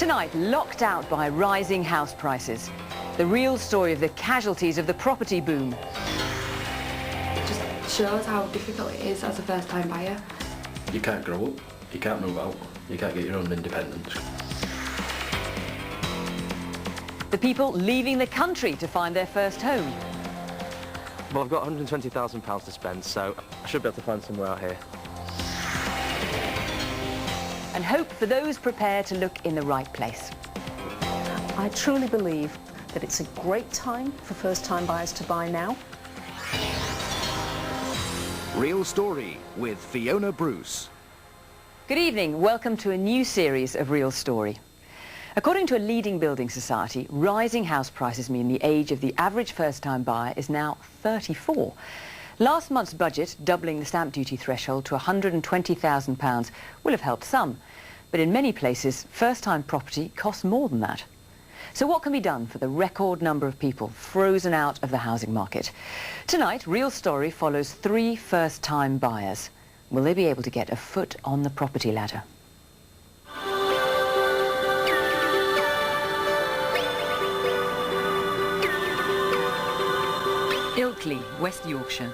Tonight, locked out by rising house prices. The real story of the casualties of the property boom. It just shows how difficult it is as a first-time buyer. You can't grow up, you can't move out, you can't get your own independence. The people leaving the country to find their first home. Well, I've got £120,000 to spend, so I should be able to find somewhere out here. And hope for those prepared to look in the right place. I truly believe that it's a great time for first-time buyers to buy now. Real Story with Fiona Bruce. Good evening. Welcome to a new series of Real Story. According to a leading building society, rising house prices mean the age of the average first-time buyer is now 34. Last month's budget, doubling the stamp duty threshold to £120,000, will have helped some. But in many places, first-time property costs more than that. So what can be done for the record number of people frozen out of the housing market? Tonight, Real Story follows 3 first-time buyers. Will they be able to get a foot on the property ladder? Ilkley, West Yorkshire.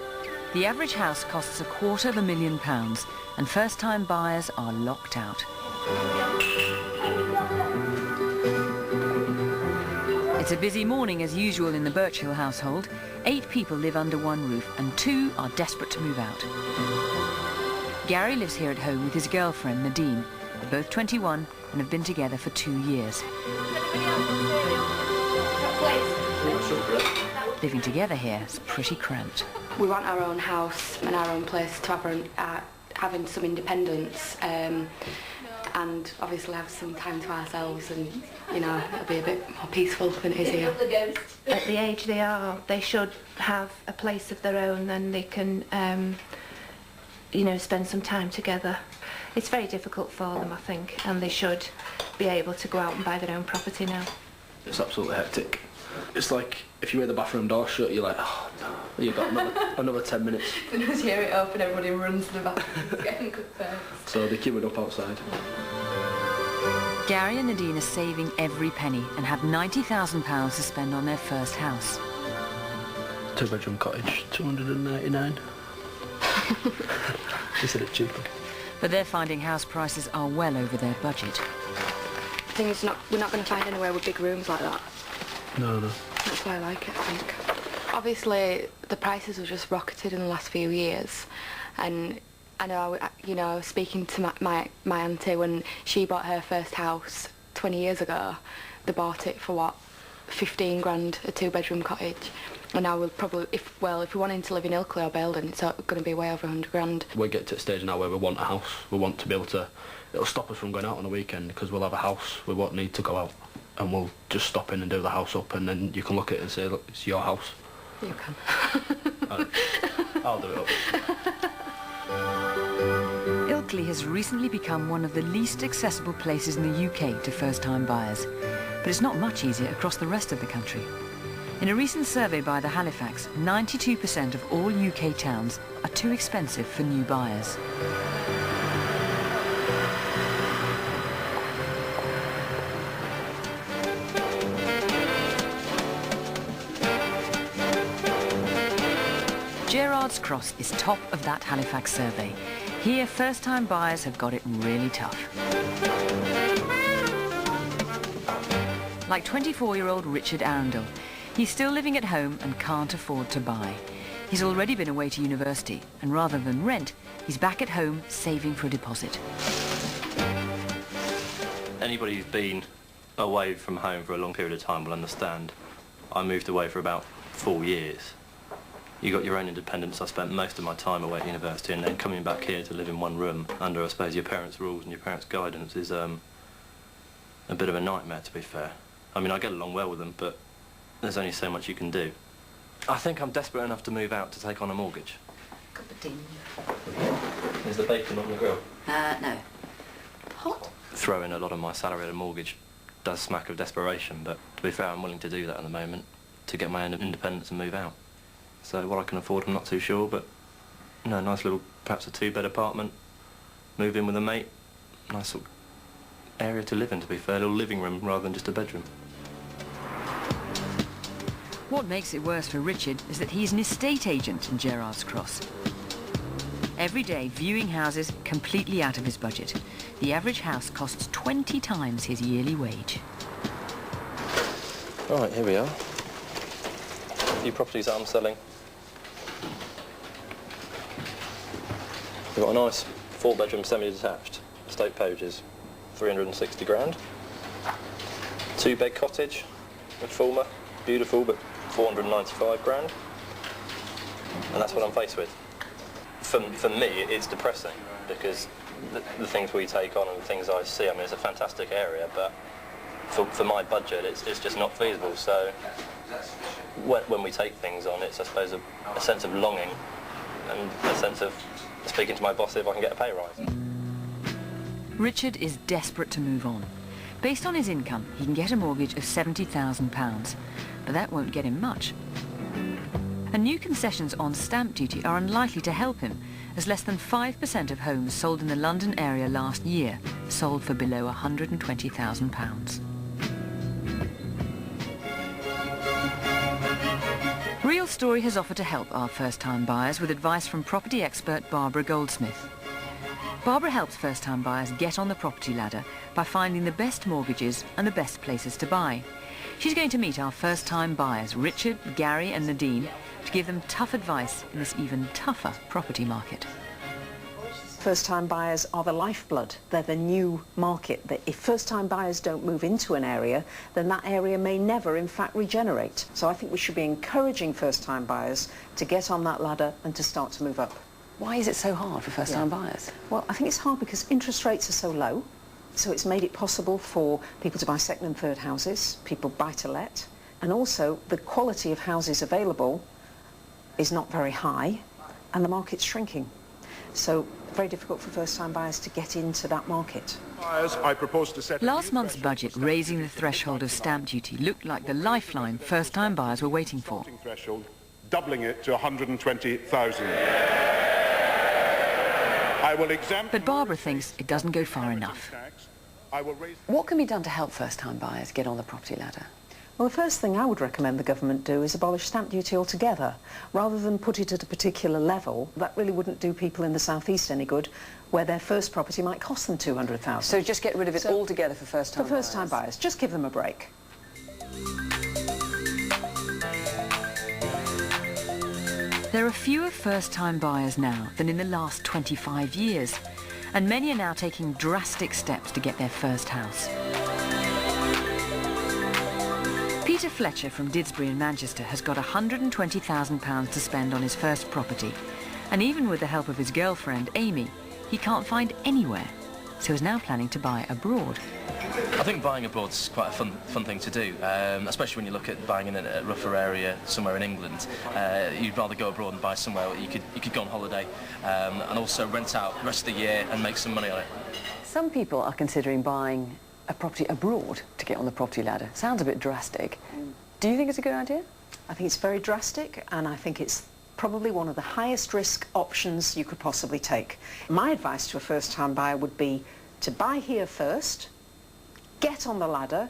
The average house costs £250,000 and first-time buyers are locked out. It's a busy morning as usual in the Birchill household. 8 people live under one roof and 2 are desperate to move out. Gary lives here at home with his girlfriend Nadine. They're both 21 and have been together for 2 years. Living together here is pretty cramped. We want our own house and our own place to have having some independence and obviously have some time to ourselves, and you know, it'll be a bit more peaceful than it is here. At the age they are, they should have a place of their own and they can you know, spend some time together. It's very difficult for them, I think, and they should be able to go out and buy their own property now. It's absolutely hectic. It's like if you hear the bathroom door shut, you're like, oh no, you've got another 10 minutes. As soon as you hear it open, everybody runs to the bathroom, getting good first. So they're queuing up outside. Gary and Nadine are saving every penny and have £90,000 to spend on their first house. 2-bedroom cottage, £299. They said it cheaper. But they're finding house prices are well over their budget. The thing is, we're not going to find anywhere with big rooms like that. No. That's why I like it, I think. Obviously, the prices have just rocketed in the last few years, and I know, you know, I was speaking to my auntie when she bought her first house 20 years ago. They bought it for what, 15 grand, a 2-bedroom cottage, and now we'll probably, if we're wanting to live in Ilkley or Belden, it's going to be way over 100 grand. We get to a stage now where we want a house. We want to be able to. It'll stop us from going out on the weekend because we'll have a house. We won't need to go out. And we'll just stop in and do the house up, and then you can look at it and say, look, it's your house. You can. I'll do it up. Ilkley has recently become one of the least accessible places in the UK to first-time buyers. But it's not much easier across the rest of the country. In a recent survey by the Halifax, 92% of all UK towns are too expensive for new buyers. Gerrard's Cross is top of that Halifax survey. Here, first-time buyers have got it really tough. Like 24-year-old Richard Arundel. He's still living at home and can't afford to buy. He's already been away to university, and rather than rent, he's back at home saving for a deposit. Anybody who's been away from home for a long period of time will understand. I moved away for about 4 years. You got your own independence. I spent most of my time away at university, and then coming back here to live in one room under, I suppose, your parents' rules and your parents' guidance is a bit of a nightmare, to be fair. I mean, I get along well with them, but there's only so much you can do. I think I'm desperate enough to move out to take on a mortgage. Cup of tea. Is the bacon on the grill? No. Hot? Throwing a lot of my salary at a mortgage does smack of desperation, but to be fair, I'm willing to do that at the moment to get my own independence and move out. So what I can afford, I'm not too sure, but you know, nice little, perhaps a 2-bed apartment, move in with a mate, nice sort of area to live in, to be fair, a little living room rather than just a bedroom. What makes it worse for Richard is that he's an estate agent in Gerrards Cross. Every day, viewing houses completely out of his budget. The average house costs 20 times his yearly wage. Right, here we are. A few properties that I'm selling. We've got a nice 4-bedroom semi-detached, Stoke Poges, 360 grand. 2-bed cottage with Fulmer, beautiful, but 495 grand. And that's what I'm faced with. For me, it's depressing, because the things we take on and the things I see, I mean, it's a fantastic area, but for my budget, it's just not feasible. So when we take things on, it's, I suppose, a sense of longing and a sense of speaking to my boss if I can get a pay rise. Richard is desperate to move on. Based on his income, he can get a mortgage of £70,000, but that won't get him much. And new concessions on stamp duty are unlikely to help him, as less than 5% of homes sold in the London area last year sold for below £120,000. Real Story has offered to help our first-time buyers with advice from property expert Barbara Goldsmith. Barbara helps first-time buyers get on the property ladder by finding the best mortgages and the best places to buy. She's going to meet our first-time buyers, Richard, Gary and Nadine, to give them tough advice in this even tougher property market. First-time buyers are the lifeblood. They're the new market. If first-time buyers don't move into an area, then that area may never, in fact, regenerate. So I think we should be encouraging first-time buyers to get on that ladder and to start to move up. Why is it so hard for first-time buyers? Well, I think it's hard because interest rates are so low, so it's made it possible for people to buy second and third houses, people buy to let, and also the quality of houses available is not very high, and the market's shrinking. So very difficult for first-time buyers to get into that market. Last month's budget raising the threshold of stamp duty looked like the lifeline first-time buyers were waiting for. Doubling it to 120,000. But Barbara thinks it doesn't go far enough. What can be done to help first-time buyers get on the property ladder? Well, the first thing I would recommend the government do is abolish stamp duty altogether. Rather than put it at a particular level, that really wouldn't do people in the South East any good, where their first property might cost them $200,000. So just get rid of it altogether for first-time buyers? For first-time buyers. Just give them a break. There are fewer first-time buyers now than in the last 25 years, and many are now taking drastic steps to get their first house. Peter Fletcher from Didsbury in Manchester has got £120,000 to spend on his first property, and even with the help of his girlfriend, Amy, he can't find anywhere, so is now planning to buy abroad. I think buying abroad's quite a fun thing to do, especially when you look at buying in a rougher area somewhere in England. You'd rather go abroad and buy somewhere where you could go on holiday and also rent out the rest of the year and make some money on it. Some people are considering buying a property abroad to get on the property ladder. Sounds a bit drastic. Do you think it's a good idea? I think it's very drastic, and I think it's probably one of the highest risk options you could possibly take. My advice to a first-time buyer would be to buy here first, get on the ladder,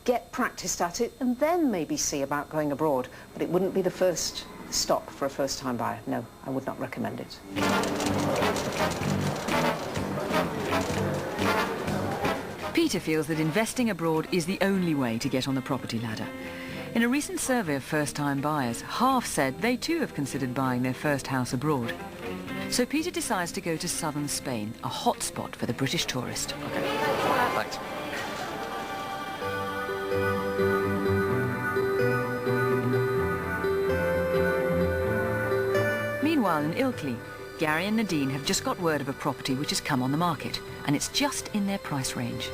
get practiced at it, and then maybe see about going abroad. But it wouldn't be the first stop for a first-time buyer. No, I would not recommend it. Peter feels that investing abroad is the only way to get on the property ladder. In a recent survey of first-time buyers, half said they too have considered buying their first house abroad. So Peter decides to go to southern Spain, a hotspot for the British tourist. Okay, thanks. Meanwhile in Ilkley, Gary and Nadine have just got word of a property which has come on the market, and it's just in their price range.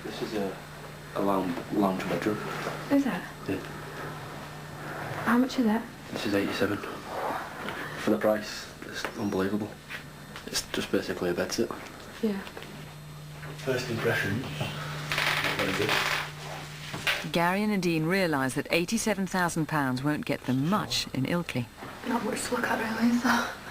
This is a lounge bedroom. Is that? Yeah. How much is that? This is 87. For the price, it's unbelievable. It's just basically a bedsit. Yeah. First impressions, very good. Gary and Nadine realise that £87,000 won't get them much in Ilkley. not much to look at really, is there?